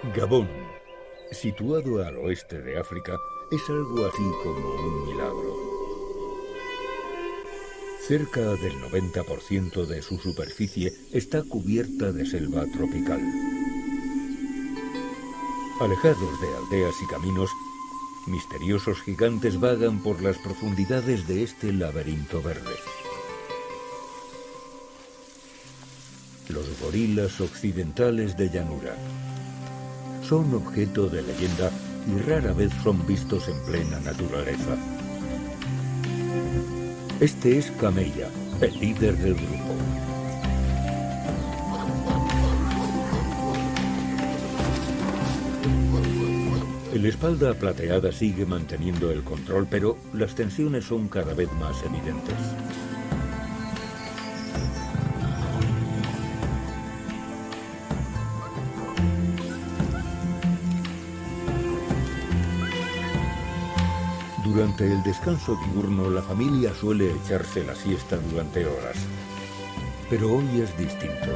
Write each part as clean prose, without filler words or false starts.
Gabón, situado al oeste de África, es algo así como un milagro. Cerca del 90% de su superficie está cubierta de selva tropical. Alejados de aldeas y caminos, misteriosos gigantes vagan por las profundidades de este laberinto verde. Los gorilas occidentales de llanura. Son objeto de leyenda y rara vez son vistos en plena naturaleza. Este es Cameya, el líder del grupo. El espalda plateada sigue manteniendo el control, pero las tensiones son cada vez más evidentes. Durante el descanso diurno, la familia suele echarse la siesta durante horas. Pero hoy es distinto.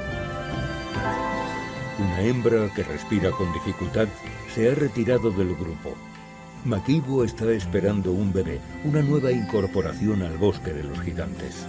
Una hembra que respira con dificultad se ha retirado del grupo. Makibo está esperando un bebé, una nueva incorporación al bosque de los gigantes.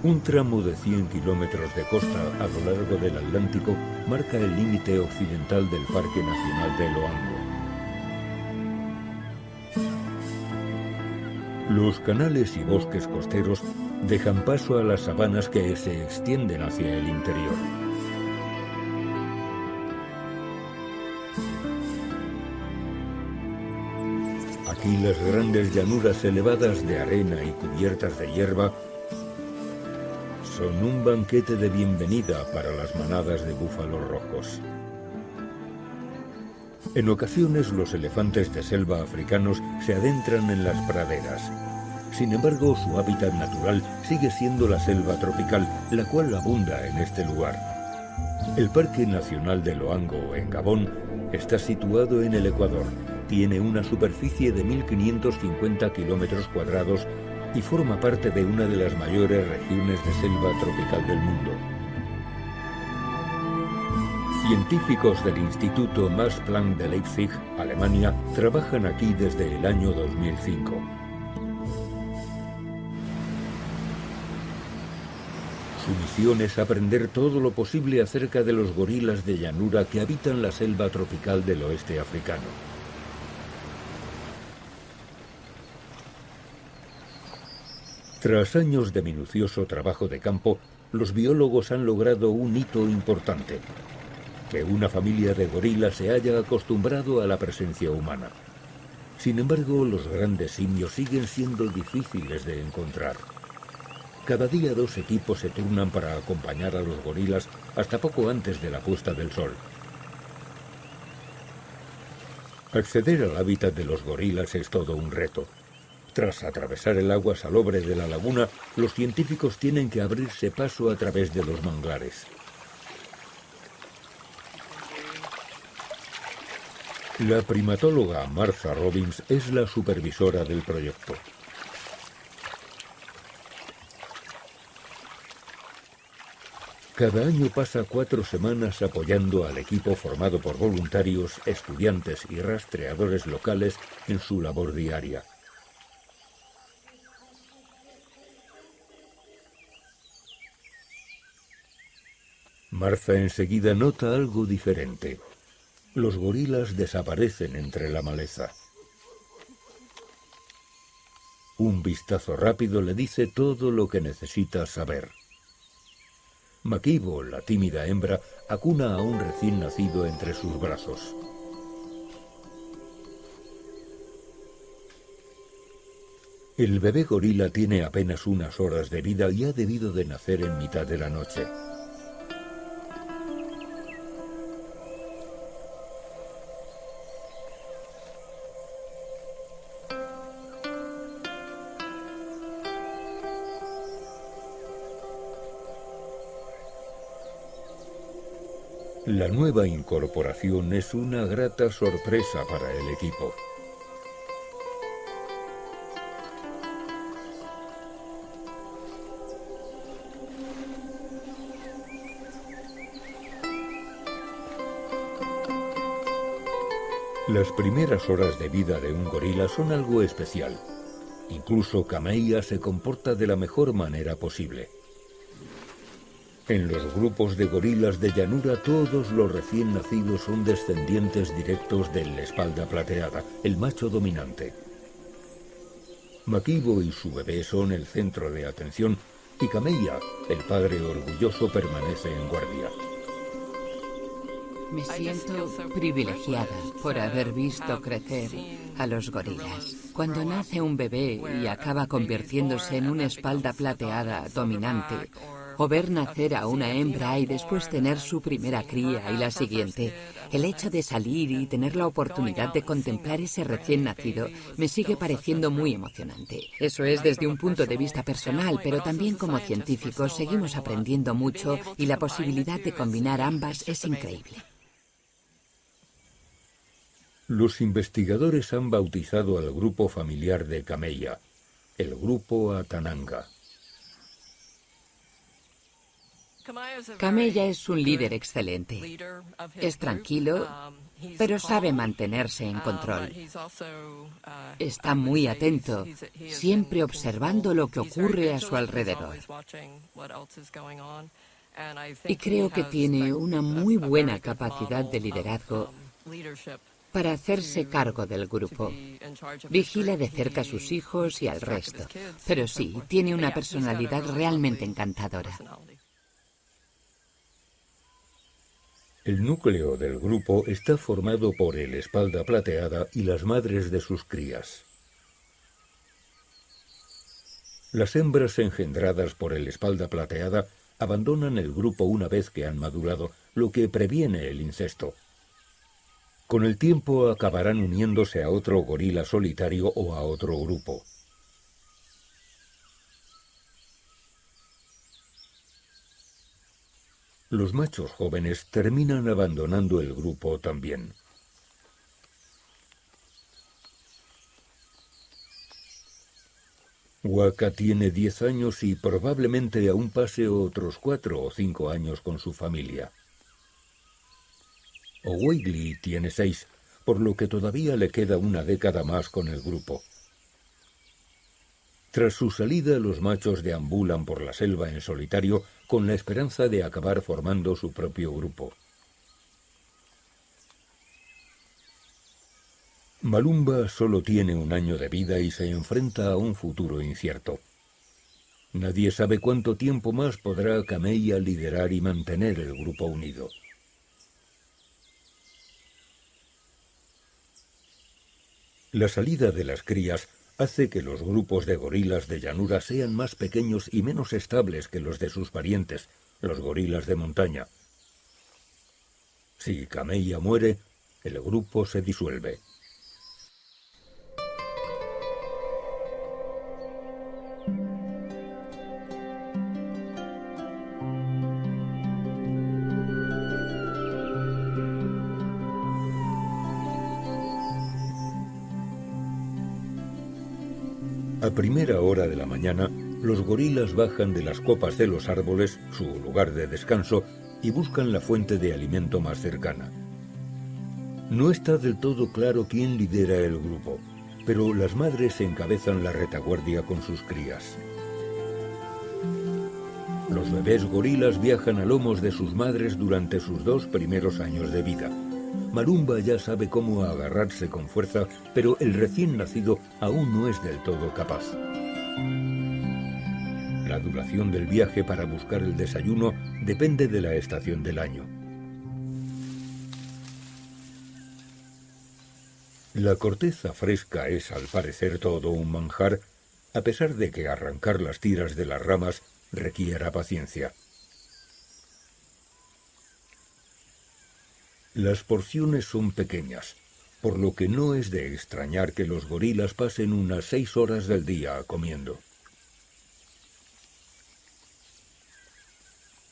Un tramo de 100 kilómetros de costa a lo largo del Atlántico marca el límite occidental del Parque Nacional de Loango. Los canales y bosques costeros dejan paso a las sabanas que se extienden hacia el interior. Aquí las grandes llanuras elevadas de arena y cubiertas de hierba son un banquete de bienvenida para las manadas de búfalos rojos. En ocasiones los elefantes de selva africanos se adentran en las praderas. Sin embargo, su hábitat natural sigue siendo la selva tropical, la cual abunda en este lugar. El Parque Nacional de Loango, en Gabón, está situado en el Ecuador. Tiene una superficie de 1.550 kilómetros cuadrados y forma parte de una de las mayores regiones de selva tropical del mundo. Científicos del Instituto Max Planck de Leipzig, Alemania, trabajan aquí desde el año 2005. Su misión es aprender todo lo posible acerca de los gorilas de llanura que habitan la selva tropical del oeste africano. Tras años de minucioso trabajo de campo, los biólogos han logrado un hito importante: que una familia de gorilas se haya acostumbrado a la presencia humana. Sin embargo, los grandes simios siguen siendo difíciles de encontrar. Cada día 2 equipos se turnan para acompañar a los gorilas hasta poco antes de la puesta del sol. Acceder al hábitat de los gorilas es todo un reto. Tras atravesar el agua salobre de la laguna, los científicos tienen que abrirse paso a través de los manglares. La primatóloga Martha Robbins es la supervisora del proyecto. Cada año pasa 4 semanas apoyando al equipo formado por voluntarios, estudiantes y rastreadores locales en su labor diaria. Martha enseguida nota algo diferente. Los gorilas desaparecen entre la maleza. Un vistazo rápido le dice todo lo que necesita saber. Makibo, la tímida hembra, acuna a un recién nacido entre sus brazos. El bebé gorila tiene apenas unas horas de vida y ha debido de nacer en mitad de la noche. La nueva incorporación es una grata sorpresa para el equipo. Las primeras horas de vida de un gorila son algo especial. Incluso Kameya se comporta de la mejor manera posible. En los grupos de gorilas de llanura, todos los recién nacidos son descendientes directos del espalda plateada, el macho dominante. Makibo y su bebé son el centro de atención y Kameya, el padre orgulloso, permanece en guardia. Me siento privilegiada por haber visto crecer a los gorilas. Cuando nace un bebé y acaba convirtiéndose en una espalda plateada dominante, o ver nacer a una hembra y después tener su primera cría y la siguiente, el hecho de salir y tener la oportunidad de contemplar ese recién nacido me sigue pareciendo muy emocionante. Eso es desde un punto de vista personal, pero también como científicos seguimos aprendiendo mucho y la posibilidad de combinar ambas es increíble. Los investigadores han bautizado al grupo familiar de Kameya, el grupo Atananga. Kameya es un líder excelente. Es tranquilo, pero sabe mantenerse en control. Está muy atento, siempre observando lo que ocurre a su alrededor. Y creo que tiene una muy buena capacidad de liderazgo para hacerse cargo del grupo. Vigila de cerca a sus hijos y al resto, pero sí, tiene una personalidad realmente encantadora. El núcleo del grupo está formado por el espalda plateada y las madres de sus crías. Las hembras engendradas por el espalda plateada abandonan el grupo una vez que han madurado, lo que previene el incesto. Con el tiempo acabarán uniéndose a otro gorila solitario o a otro grupo. Los machos jóvenes terminan abandonando el grupo también. Waka tiene 10 años y probablemente aún pase otros 4 o 5 años con su familia. Owegli tiene 6, por lo que todavía le queda una década más con el grupo. Tras su salida, los machos deambulan por la selva en solitario con la esperanza de acabar formando su propio grupo. Malumba solo tiene 1 año de vida y se enfrenta a un futuro incierto. Nadie sabe cuánto tiempo más podrá Kameya liderar y mantener el grupo unido. La salida de las crías hace que los grupos de gorilas de llanura sean más pequeños y menos estables que los de sus parientes, los gorilas de montaña. Si Kameya muere, el grupo se disuelve. A primera hora de la mañana, los gorilas bajan de las copas de los árboles, su lugar de descanso, y buscan la fuente de alimento más cercana. No está del todo claro quién lidera el grupo, pero las madres encabezan la retaguardia con sus crías. Los bebés gorilas viajan a lomos de sus madres durante sus 2 primeros años de vida. Malumba ya sabe cómo agarrarse con fuerza, pero el recién nacido aún no es del todo capaz. La duración del viaje para buscar el desayuno depende de la estación del año. La corteza fresca es, al parecer, todo un manjar, a pesar de que arrancar las tiras de las ramas requiera paciencia. Las porciones son pequeñas, por lo que no es de extrañar que los gorilas pasen unas 6 horas del día comiendo.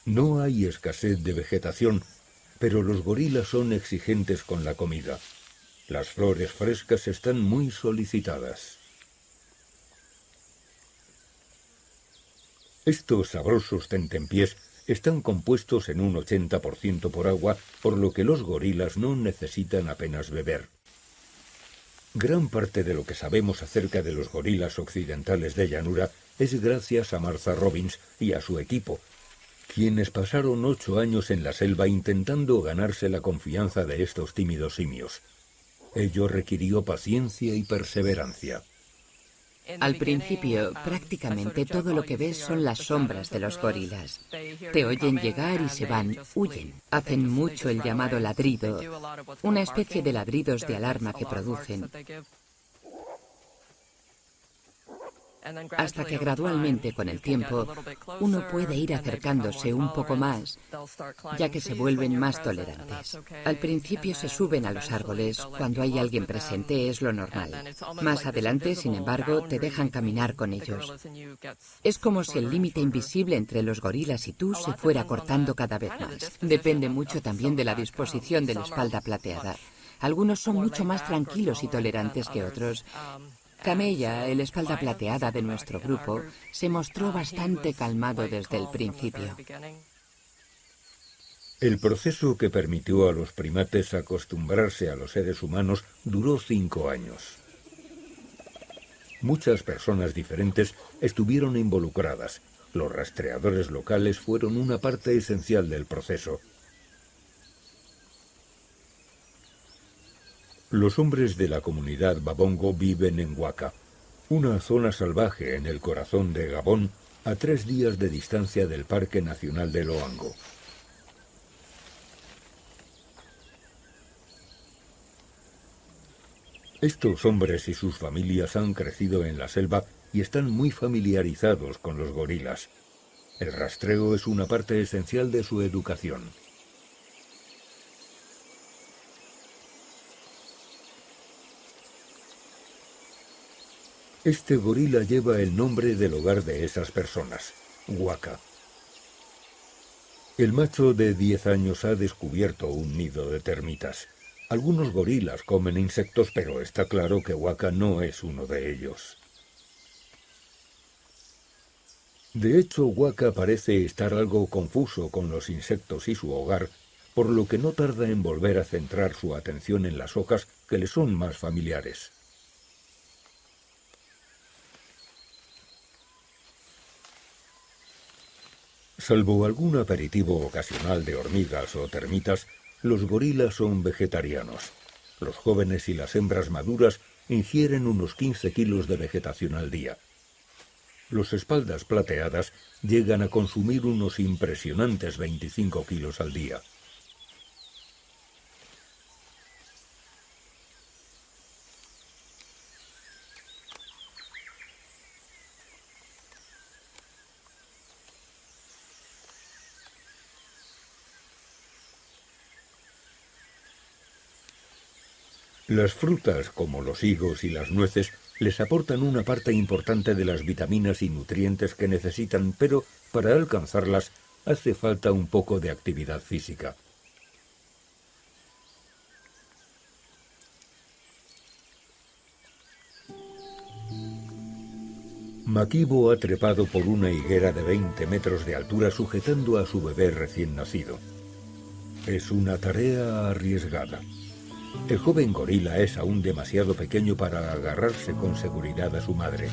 No hay escasez de vegetación, Pero los gorilas son exigentes con la comida. Las flores frescas están muy solicitadas. Estos sabrosos tentempiés están compuestos en un 80% por agua, por lo que los gorilas no necesitan apenas beber. Gran parte de lo que sabemos acerca de los gorilas occidentales de llanura es gracias a Martha Robbins y a su equipo, quienes pasaron 8 años en la selva intentando ganarse la confianza de estos tímidos simios. Ello requirió paciencia y perseverancia. Al principio, prácticamente todo lo que ves son las sombras de los gorilas. Te oyen llegar y se van, huyen. Hacen mucho el llamado ladrido, una especie de ladridos de alarma que producen. Hasta que gradualmente, con el tiempo, uno puede ir acercándose un poco más, ya que se vuelven más tolerantes. Al principio se suben a los árboles, cuando hay alguien presente es lo normal. Más adelante, sin embargo, te dejan caminar con ellos. Es como si el límite invisible entre los gorilas y tú se fuera cortando cada vez más. Depende mucho también de la disposición de la espalda plateada. Algunos son mucho más tranquilos y tolerantes que otros. Camella, el espalda plateada de nuestro grupo, se mostró bastante calmado desde el principio. El proceso que permitió a los primates acostumbrarse a los seres humanos duró 5 años. Muchas personas diferentes estuvieron involucradas. Los rastreadores locales fueron una parte esencial del proceso. Los hombres de la comunidad Babongo viven en Waka, una zona salvaje en el corazón de Gabón, a 3 días de distancia del Parque Nacional de Loango. Estos hombres y sus familias han crecido en la selva y están muy familiarizados con los gorilas. El rastreo es una parte esencial de su educación. Este gorila lleva el nombre del hogar de esas personas, Waka. El macho de 10 años ha descubierto un nido de termitas. Algunos gorilas comen insectos, pero está claro que Waka no es uno de ellos. De hecho, Waka parece estar algo confuso con los insectos y su hogar, por lo que no tarda en volver a centrar su atención en las hojas que le son más familiares. Salvo algún aperitivo ocasional de hormigas o termitas, los gorilas son vegetarianos. Los jóvenes y las hembras maduras ingieren unos 15 kilos de vegetación al día. Los espaldas plateadas llegan a consumir unos impresionantes 25 kilos al día. Las frutas, como los higos y las nueces, les aportan una parte importante de las vitaminas y nutrientes que necesitan, pero para alcanzarlas hace falta un poco de actividad física. Makibo ha trepado por una higuera de 20 metros de altura sujetando a su bebé recién nacido. Es una tarea arriesgada. El joven gorila es aún demasiado pequeño para agarrarse con seguridad a su madre.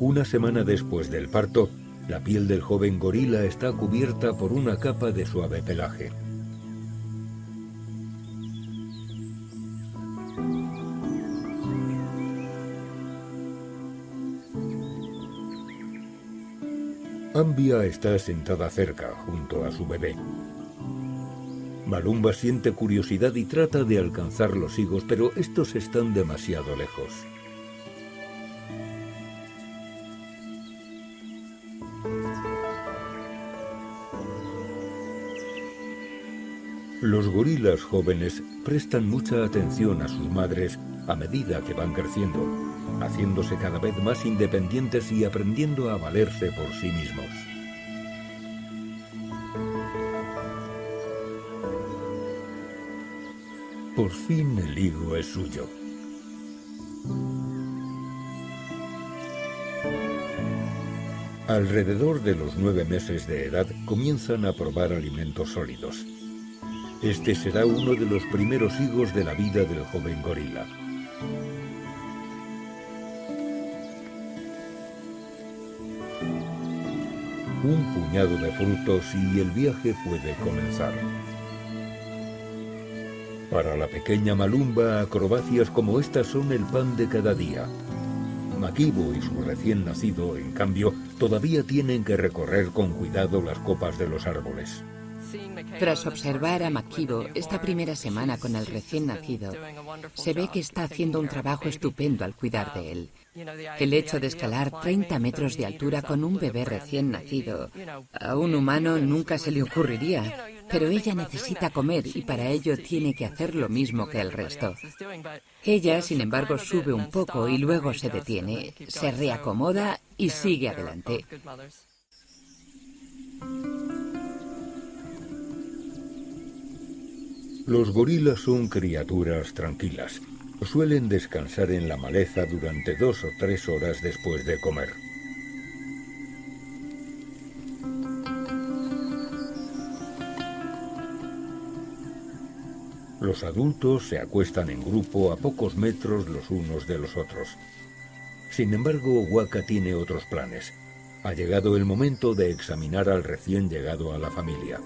Una semana después del parto, la piel del joven gorila está cubierta por una capa de suave pelaje. Ambia está sentada cerca, junto a su bebé. Malumba siente curiosidad y trata de alcanzar los higos, pero estos están demasiado lejos. Los gorilas jóvenes prestan mucha atención a sus madres a medida que van creciendo, haciéndose cada vez más independientes y aprendiendo a valerse por sí mismos. Por fin el higo es suyo. Alrededor de los 9 meses de edad comienzan a probar alimentos sólidos. Este será uno de los primeros higos de la vida del joven gorila. Un puñado de frutos y el viaje puede comenzar. Para la pequeña Malumba, acrobacias como estas son el pan de cada día. Makibo y su recién nacido, en cambio, todavía tienen que recorrer con cuidado las copas de los árboles. Tras observar a Makibo esta primera semana con el recién nacido, se ve que está haciendo un trabajo estupendo al cuidar de él. El hecho de escalar 30 metros de altura con un bebé recién nacido, a un humano nunca se le ocurriría, pero ella necesita comer y para ello tiene que hacer lo mismo que el resto. Ella, sin embargo, sube un poco y luego se detiene, se reacomoda y sigue adelante. Los gorilas son criaturas tranquilas. Suelen descansar en la maleza durante 2 o 3 horas después de comer. Los adultos se acuestan en grupo a pocos metros los unos de los otros. Sin embargo, Waka tiene otros planes. Ha llegado el momento de examinar al recién llegado a la familia.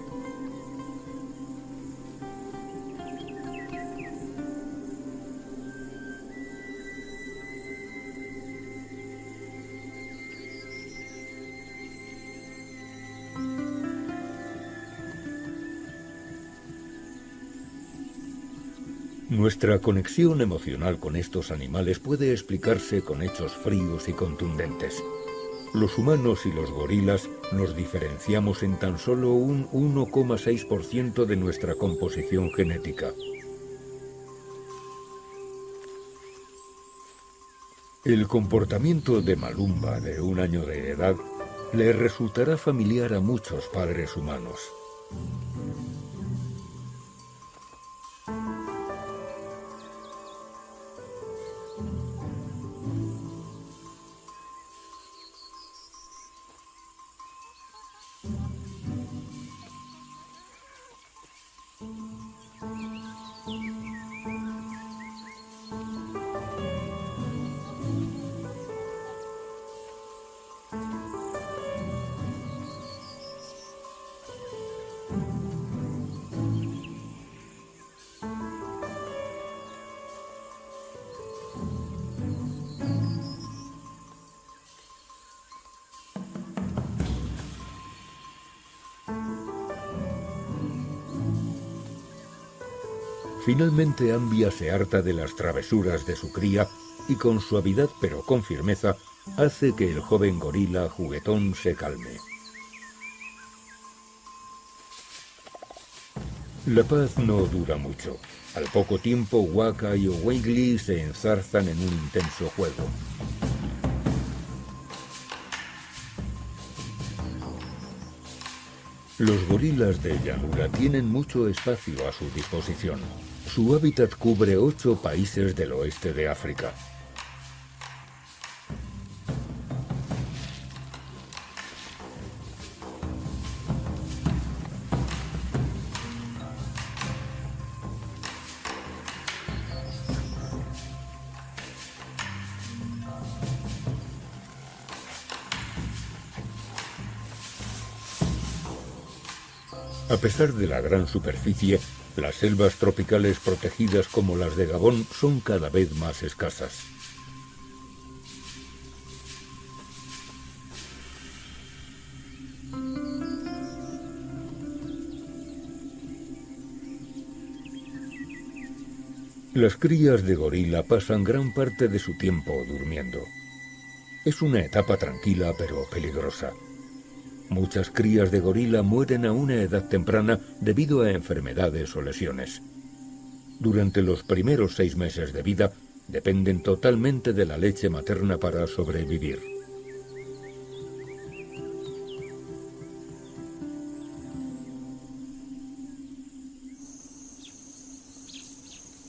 Nuestra conexión emocional con estos animales puede explicarse con hechos fríos y contundentes. Los humanos y los gorilas nos diferenciamos en tan solo un 1,6% de nuestra composición genética. El comportamiento de Malumba, de 1 año de edad, le resultará familiar a muchos padres humanos. Finalmente Ambia se harta de las travesuras de su cría y con suavidad pero con firmeza hace que el joven gorila juguetón se calme. La paz no dura mucho. Al poco tiempo Waka y Oweighly se enzarzan en un intenso juego. Los gorilas de llanura tienen mucho espacio a su disposición. Su hábitat cubre 8 países del oeste de África. A pesar de la gran superficie, las selvas tropicales protegidas como las de Gabón son cada vez más escasas. Las crías de gorila pasan gran parte de su tiempo durmiendo. Es una etapa tranquila pero peligrosa. Muchas crías de gorila mueren a una edad temprana debido a enfermedades o lesiones. Durante los primeros 6 meses de vida, dependen totalmente de la leche materna para sobrevivir.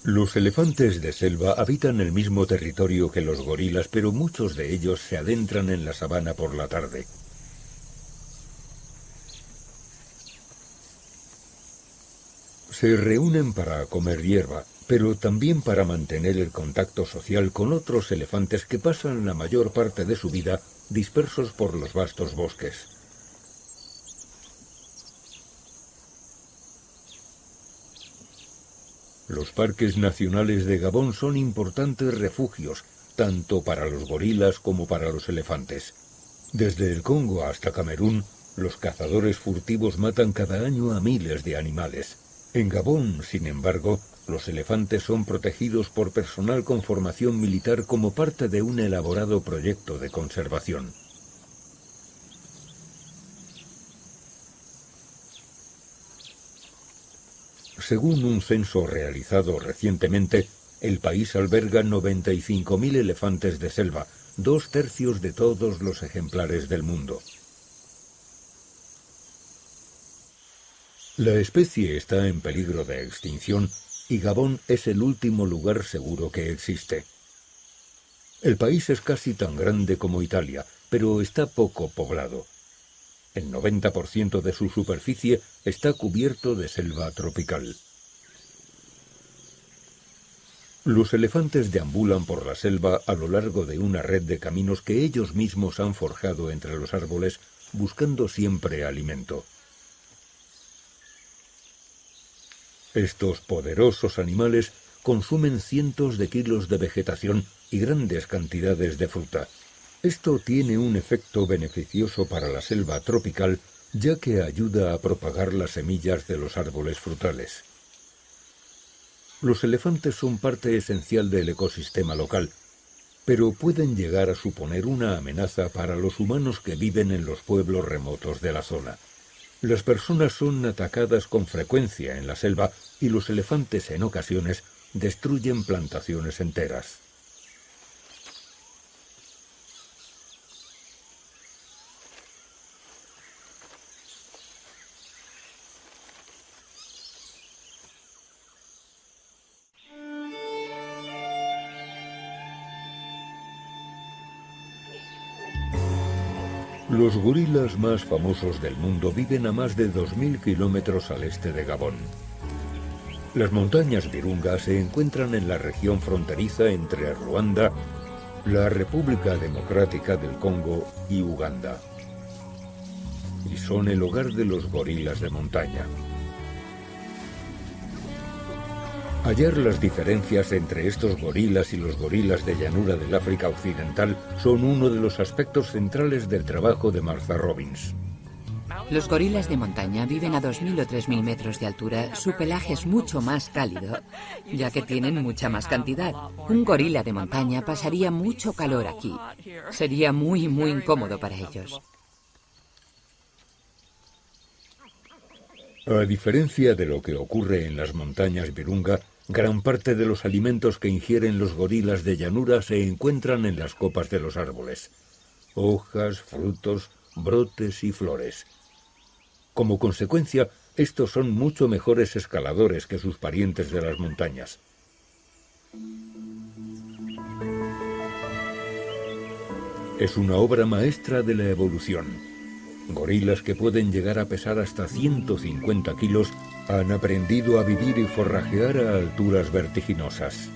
Los elefantes de selva habitan el mismo territorio que los gorilas, pero muchos de ellos se adentran en la sabana por la tarde. Se reúnen para comer hierba, pero también para mantener el contacto social con otros elefantes que pasan la mayor parte de su vida dispersos por los vastos bosques. Los parques nacionales de Gabón son importantes refugios, tanto para los gorilas como para los elefantes. Desde el Congo hasta Camerún, los cazadores furtivos matan cada año a miles de animales. En Gabón, sin embargo, los elefantes son protegidos por personal con formación militar como parte de un elaborado proyecto de conservación. Según un censo realizado recientemente, el país alberga 95.000 elefantes de selva, 2/3 de todos los ejemplares del mundo. La especie está en peligro de extinción y Gabón es el último lugar seguro que existe. El país es casi tan grande como Italia, pero está poco poblado. El 90% de su superficie está cubierto de selva tropical. Los elefantes deambulan por la selva a lo largo de una red de caminos que ellos mismos han forjado entre los árboles, buscando siempre alimento. Estos poderosos animales consumen cientos de kilos de vegetación y grandes cantidades de fruta. Esto tiene un efecto beneficioso para la selva tropical, ya que ayuda a propagar las semillas de los árboles frutales. Los elefantes son parte esencial del ecosistema local, pero pueden llegar a suponer una amenaza para los humanos que viven en los pueblos remotos de la zona. Las personas son atacadas con frecuencia en la selva y los elefantes en ocasiones destruyen plantaciones enteras. Los gorilas más famosos del mundo viven a más de 2.000 kilómetros al este de Gabón. Las montañas Virunga se encuentran en la región fronteriza entre Ruanda, la República Democrática del Congo y Uganda. Y son el hogar de los gorilas de montaña. Hallar las diferencias entre estos gorilas y los gorilas de llanura del África Occidental son uno de los aspectos centrales del trabajo de Martha Robbins. Los gorilas de montaña viven a 2.000 o 3.000 metros de altura. Su pelaje es mucho más cálido, ya que tienen mucha más cantidad. Un gorila de montaña pasaría mucho calor aquí. Sería muy incómodo para ellos. A diferencia de lo que ocurre en las montañas Virunga, gran parte de los alimentos que ingieren los gorilas de llanura se encuentran en las copas de los árboles. Hojas, frutos, brotes y flores. Como consecuencia, estos son mucho mejores escaladores que sus parientes de las montañas. Es una obra maestra de la evolución. Gorilas que pueden llegar a pesar hasta 150 kilos han aprendido a vivir y forrajear a alturas vertiginosas.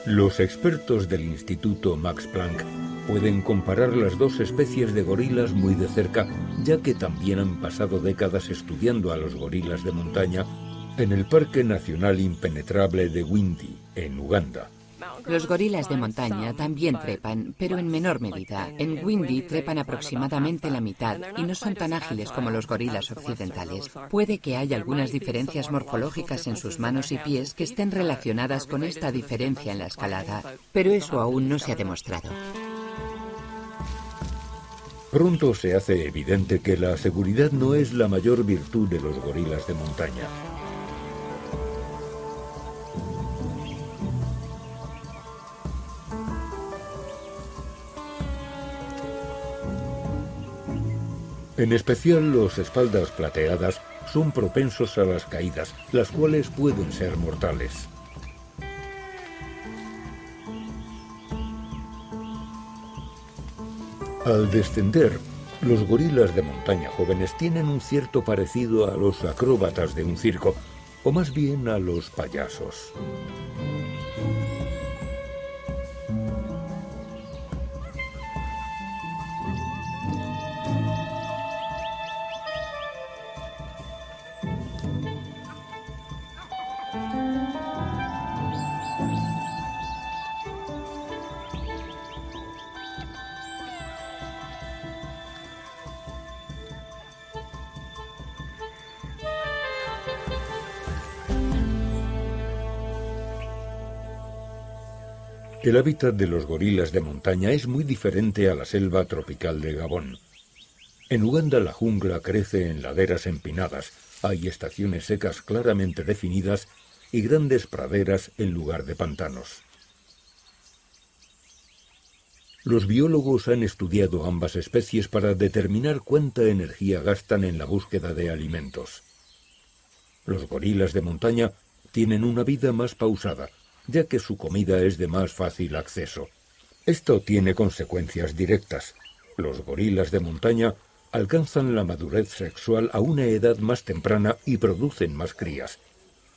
Los expertos del Instituto Max Planck pueden comparar las dos especies de gorilas muy de cerca, ya que también han pasado décadas estudiando a los gorilas de montaña en el Parque Nacional Impenetrable de Windi, en Uganda. Los gorilas de montaña también trepan, pero en menor medida. En Windy trepan aproximadamente la mitad y no son tan ágiles como los gorilas occidentales. Puede que haya algunas diferencias morfológicas en sus manos y pies que estén relacionadas con esta diferencia en la escalada, pero eso aún no se ha demostrado. Pronto se hace evidente que la seguridad no es la mayor virtud de los gorilas de montaña. En especial los espaldas plateadas son propensos a las caídas, las cuales pueden ser mortales. Al descender, los gorilas de montaña jóvenes tienen un cierto parecido a los acróbatas de un circo, o más bien a los payasos. El hábitat de los gorilas de montaña es muy diferente a la selva tropical de Gabón. En Uganda la jungla crece en laderas empinadas, hay estaciones secas claramente definidas y grandes praderas en lugar de pantanos. Los biólogos han estudiado ambas especies para determinar cuánta energía gastan en la búsqueda de alimentos. Los gorilas de montaña tienen una vida más pausada, ya que su comida es de más fácil acceso. Esto tiene consecuencias directas. Los gorilas de montaña alcanzan la madurez sexual a una edad más temprana y producen más crías.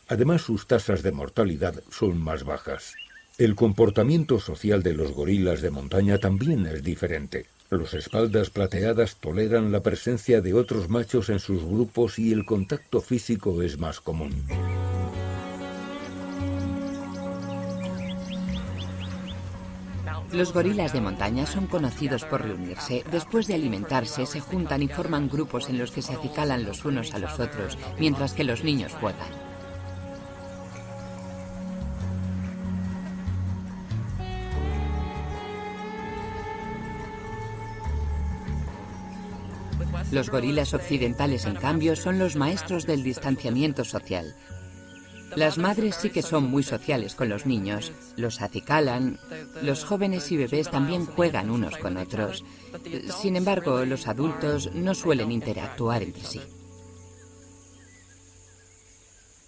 Además, sus tasas de mortalidad son más bajas. El comportamiento social de los gorilas de montaña también es diferente. Los espaldas plateadas toleran la presencia de otros machos en sus grupos y el contacto físico es más común. Los gorilas de montaña son conocidos por reunirse. Después de alimentarse, se juntan y forman grupos en los que se acicalan los unos a los otros, mientras que los niños juegan. Los gorilas occidentales, en cambio, son los maestros del distanciamiento social. Las madres sí que son muy sociales con los niños, los acicalan, los jóvenes y bebés también juegan unos con otros. Sin embargo, los adultos no suelen interactuar entre sí.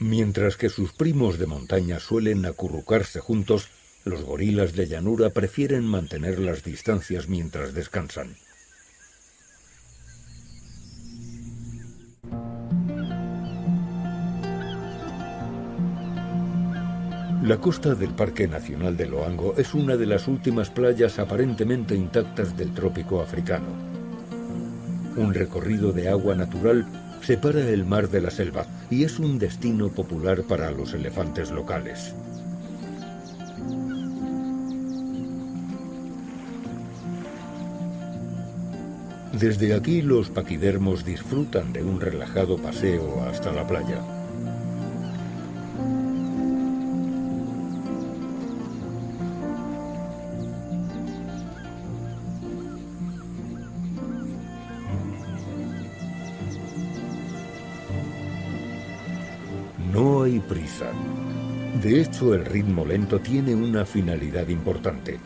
Mientras que sus primos de montaña suelen acurrucarse juntos, los gorilas de llanura prefieren mantener las distancias mientras descansan. La costa del Parque Nacional de Loango es una de las últimas playas aparentemente intactas del trópico africano. Un recorrido de agua natural separa el mar de la selva y es un destino popular para los elefantes locales. Desde aquí los paquidermos disfrutan de un relajado paseo hasta la playa. No hay prisa. De hecho, el ritmo lento tiene una finalidad importante.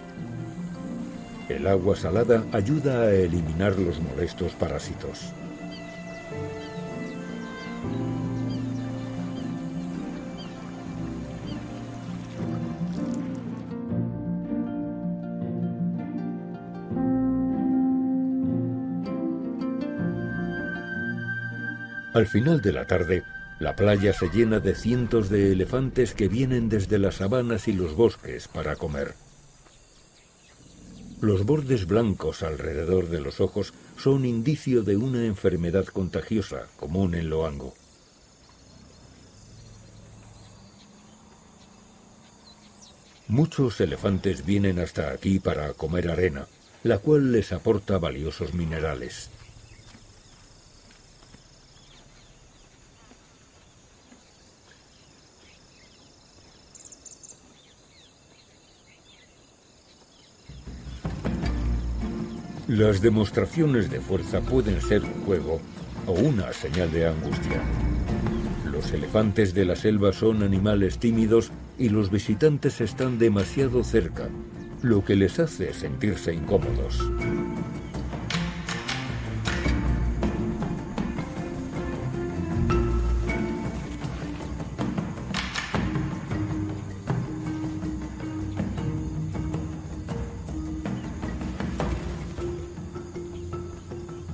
El agua salada ayuda a eliminar los molestos parásitos. Al final de la tarde, la playa se llena de cientos de elefantes que vienen desde las sabanas y los bosques para comer. Los bordes blancos alrededor de los ojos son indicio de una enfermedad contagiosa común en Loango. Muchos elefantes vienen hasta aquí para comer arena, la cual les aporta valiosos minerales. Las demostraciones de fuerza pueden ser un juego o una señal de angustia. Los elefantes de la selva son animales tímidos y los visitantes están demasiado cerca, lo que les hace sentirse incómodos.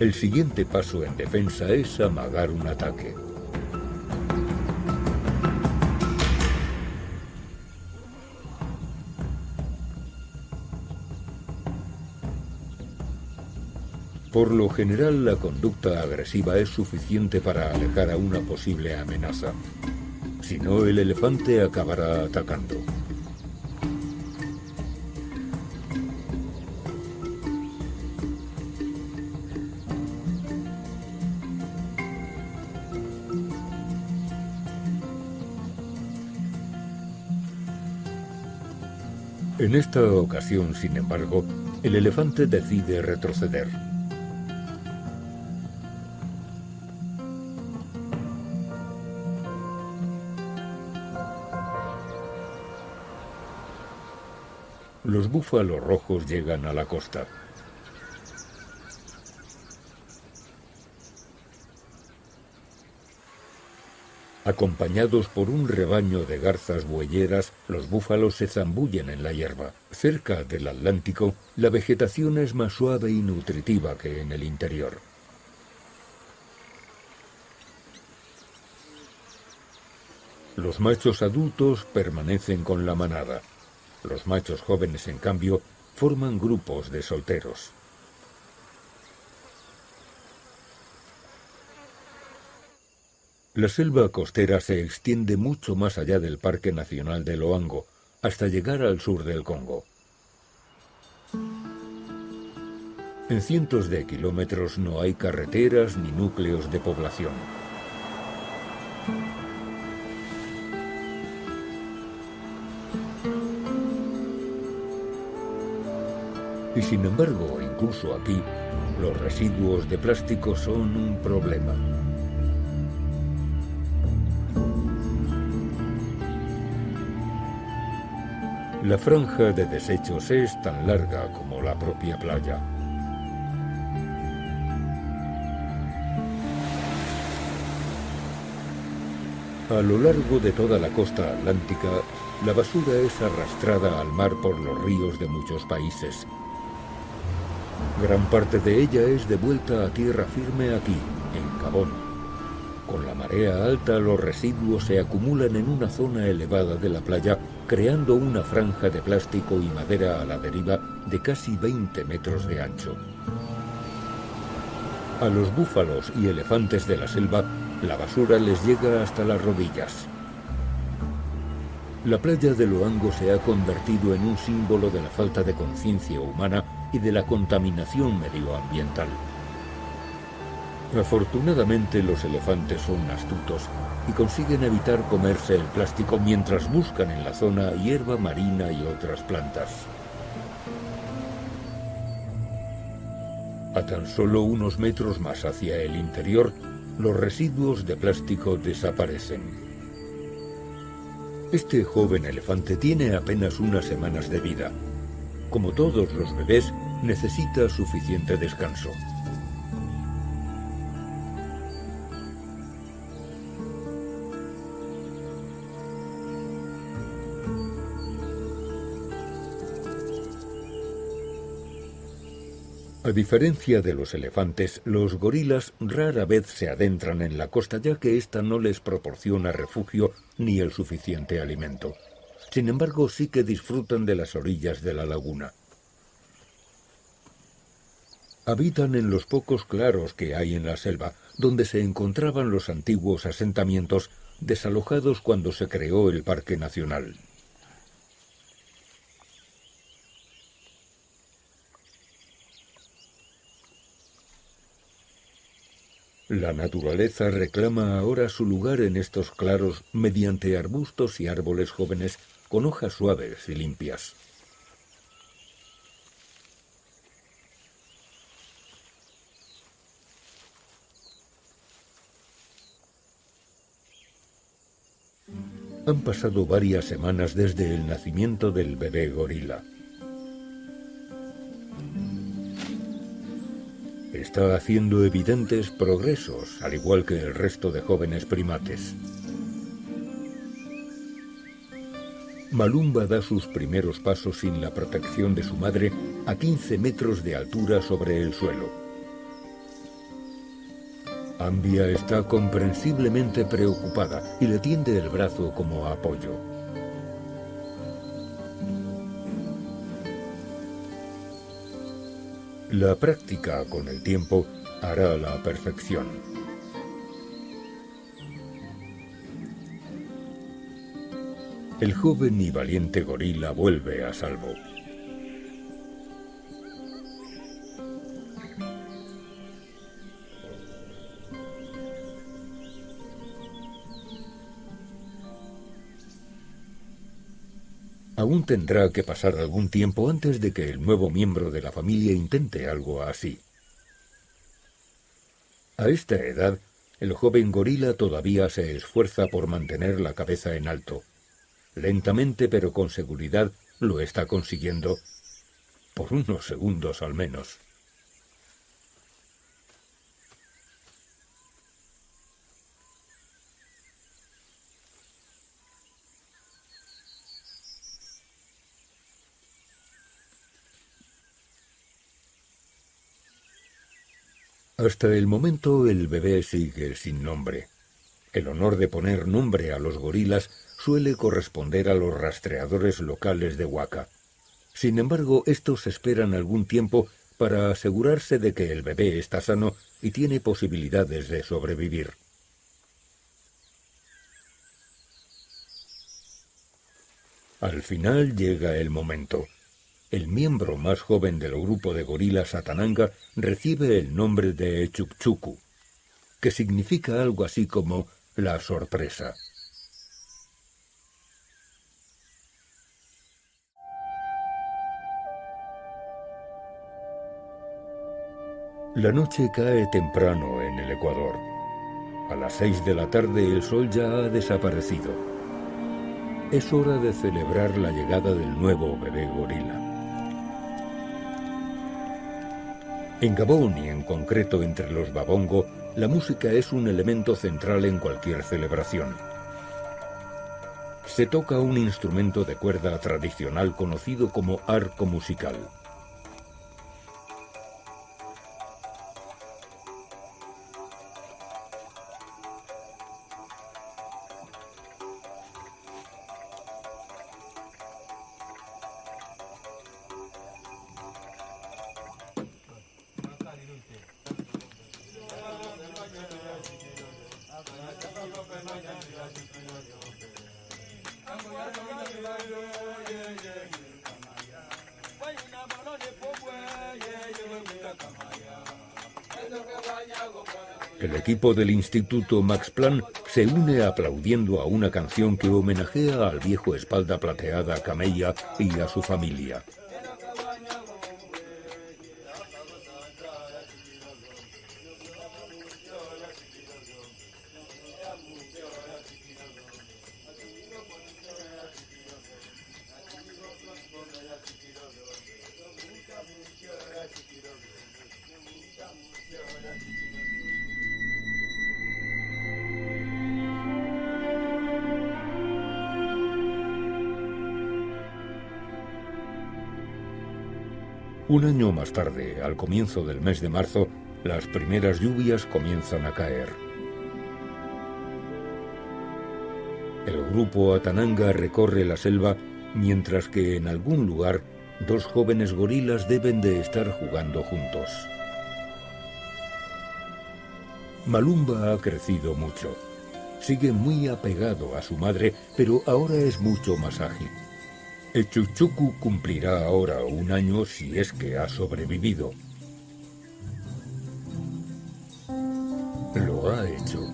El siguiente paso en defensa es amagar un ataque. Por lo general, la conducta agresiva es suficiente para alejar a una posible amenaza. Si no, el elefante acabará atacando. En esta ocasión, sin embargo, el elefante decide retroceder. Los búfalos rojos llegan a la costa. Acompañados por un rebaño de garzas bueyeras, los búfalos se zambullen en la hierba. Cerca del Atlántico, la vegetación es más suave y nutritiva que en el interior. Los machos adultos permanecen con la manada. Los machos jóvenes, en cambio, forman grupos de solteros. La selva costera se extiende mucho más allá del Parque Nacional de Loango, hasta llegar al sur del Congo. En cientos de kilómetros no hay carreteras ni núcleos de población. Y sin embargo, incluso aquí, los residuos de plástico son un problema. La franja de desechos es tan larga como la propia playa. A lo largo de toda la costa atlántica, la basura es arrastrada al mar por los ríos de muchos países. Gran parte de ella es devuelta a tierra firme aquí, en Gabón. Con la marea alta, los residuos se acumulan en una zona elevada de la playa, creando una franja de plástico y madera a la deriva de casi 20 metros de ancho. A los búfalos y elefantes de la selva, la basura les llega hasta las rodillas. La playa de Loango se ha convertido en un símbolo de la falta de conciencia humana y de la contaminación medioambiental. Afortunadamente, los elefantes son astutos y consiguen evitar comerse el plástico mientras buscan en la zona hierba marina y otras plantas. A tan solo unos metros más hacia el interior, los residuos de plástico desaparecen. Este joven elefante tiene apenas unas semanas de vida. Como todos los bebés, necesita suficiente descanso. A diferencia de los elefantes, los gorilas rara vez se adentran en la costa, ya que ésta no les proporciona refugio ni el suficiente alimento. Sin embargo, sí que disfrutan de las orillas de la laguna. Habitan en los pocos claros que hay en la selva, donde se encontraban los antiguos asentamientos desalojados cuando se creó el Parque Nacional. La naturaleza reclama ahora su lugar en estos claros mediante arbustos y árboles jóvenes con hojas suaves y limpias. Han pasado varias semanas desde el nacimiento del bebé gorila. Está haciendo evidentes progresos, al igual que el resto de jóvenes primates. Malumba da sus primeros pasos sin la protección de su madre a 15 metros de altura sobre el suelo. Ambia está comprensiblemente preocupada y le tiende el brazo como apoyo. La práctica con el tiempo hará la perfección. El joven y valiente gorila vuelve a salvo. Aún tendrá que pasar algún tiempo antes de que el nuevo miembro de la familia intente algo así. A esta edad, el joven gorila todavía se esfuerza por mantener la cabeza en alto. Lentamente pero con seguridad lo está consiguiendo, por unos segundos al menos. Hasta el momento el bebé sigue sin nombre. El honor de poner nombre a los gorilas suele corresponder a los rastreadores locales de Waka. Sin embargo, estos esperan algún tiempo para asegurarse de que el bebé está sano y tiene posibilidades de sobrevivir. Al final llega el momento. El miembro más joven del grupo de gorilas Atananga recibe el nombre de Chukchuku, que significa algo así como la sorpresa. La noche cae temprano en el Ecuador. A las 6 de la tarde el sol ya ha desaparecido. Es hora de celebrar la llegada del nuevo bebé gorila. En Gabón y en concreto entre los Babongo, la música es un elemento central en cualquier celebración. Se toca un instrumento de cuerda tradicional conocido como arco musical. El equipo del Instituto Max Planck se une aplaudiendo a una canción que homenajea al viejo espalda plateada Cameya y a su familia. Un año más tarde, al comienzo del mes de marzo, las primeras lluvias comienzan a caer. El grupo Atananga recorre la selva, mientras que en algún lugar, dos jóvenes gorilas deben de estar jugando juntos. Malumba ha crecido mucho. Sigue muy apegado a su madre, pero ahora es mucho más ágil. El Chukchuku cumplirá ahora un año si es que ha sobrevivido. hecho.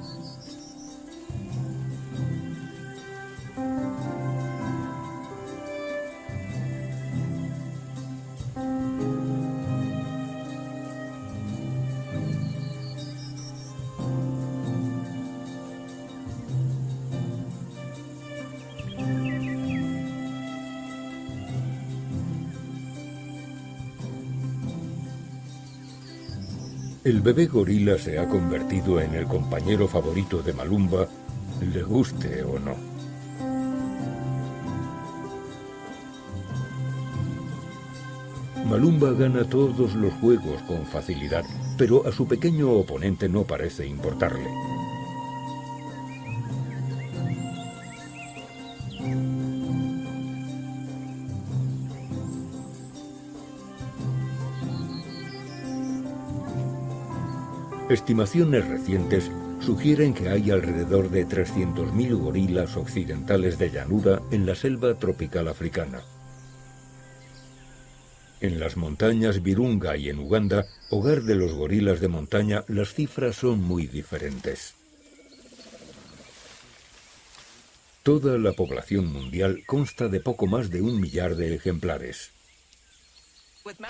El bebé gorila se ha convertido en el compañero favorito de Malumba, le guste o no. Malumba gana todos los juegos con facilidad, pero a su pequeño oponente no parece importarle. Estimaciones recientes sugieren que hay alrededor de 300.000 gorilas occidentales de llanura en la selva tropical africana. En las montañas Virunga y en Uganda, hogar de los gorilas de montaña, las cifras son muy diferentes. Toda la población mundial consta de poco más de 1 millar de ejemplares.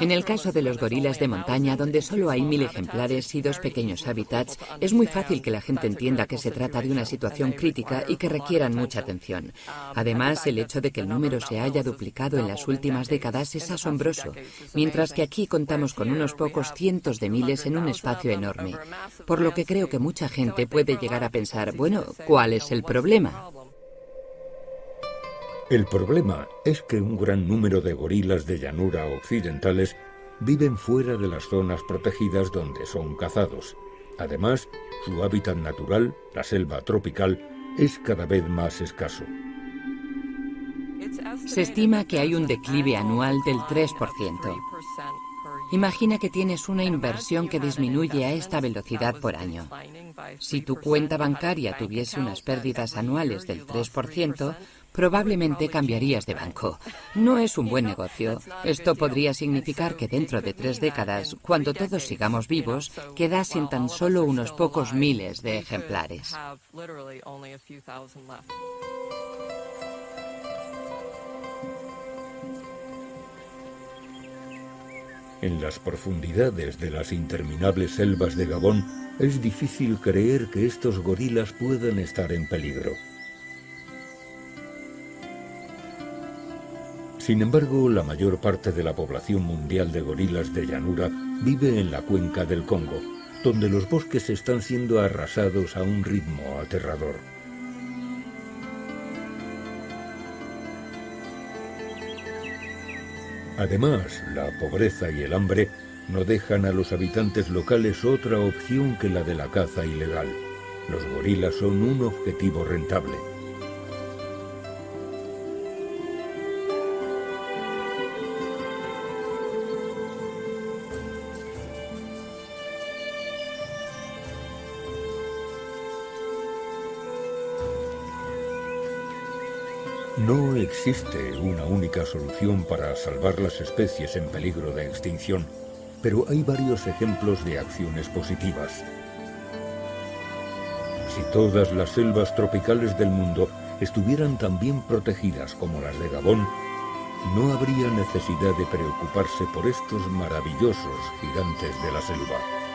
En el caso de los gorilas de montaña, donde solo hay 1000 ejemplares y 2 pequeños hábitats, es muy fácil que la gente entienda que se trata de una situación crítica y que requieran mucha atención. Además, el hecho de que el número se haya duplicado en las últimas décadas es asombroso, mientras que aquí contamos con unos pocos cientos de miles en un espacio enorme. Por lo que creo que mucha gente puede llegar a pensar, bueno, ¿cuál es el problema? El problema es que un gran número de gorilas de llanura occidentales viven fuera de las zonas protegidas donde son cazados. Además, su hábitat natural, la selva tropical, es cada vez más escaso. Se estima que hay un declive anual del 3%. Imagina que tienes una inversión que disminuye a esta velocidad por año. Si tu cuenta bancaria tuviese unas pérdidas anuales del 3%, probablemente cambiarías de banco. No es un buen negocio. Esto podría significar que dentro de 3 décadas, cuando todos sigamos vivos, quedasen tan solo unos pocos miles de ejemplares. En las profundidades de las interminables selvas de Gabón, es difícil creer que estos gorilas puedan estar en peligro. Sin embargo, la mayor parte de la población mundial de gorilas de llanura vive en la cuenca del Congo, donde los bosques están siendo arrasados a un ritmo aterrador. Además, la pobreza y el hambre no dejan a los habitantes locales otra opción que la de la caza ilegal. Los gorilas son un objetivo rentable. No existe una única solución para salvar las especies en peligro de extinción, pero hay varios ejemplos de acciones positivas. Si todas las selvas tropicales del mundo estuvieran tan bien protegidas como las de Gabón, no habría necesidad de preocuparse por estos maravillosos gigantes de la selva.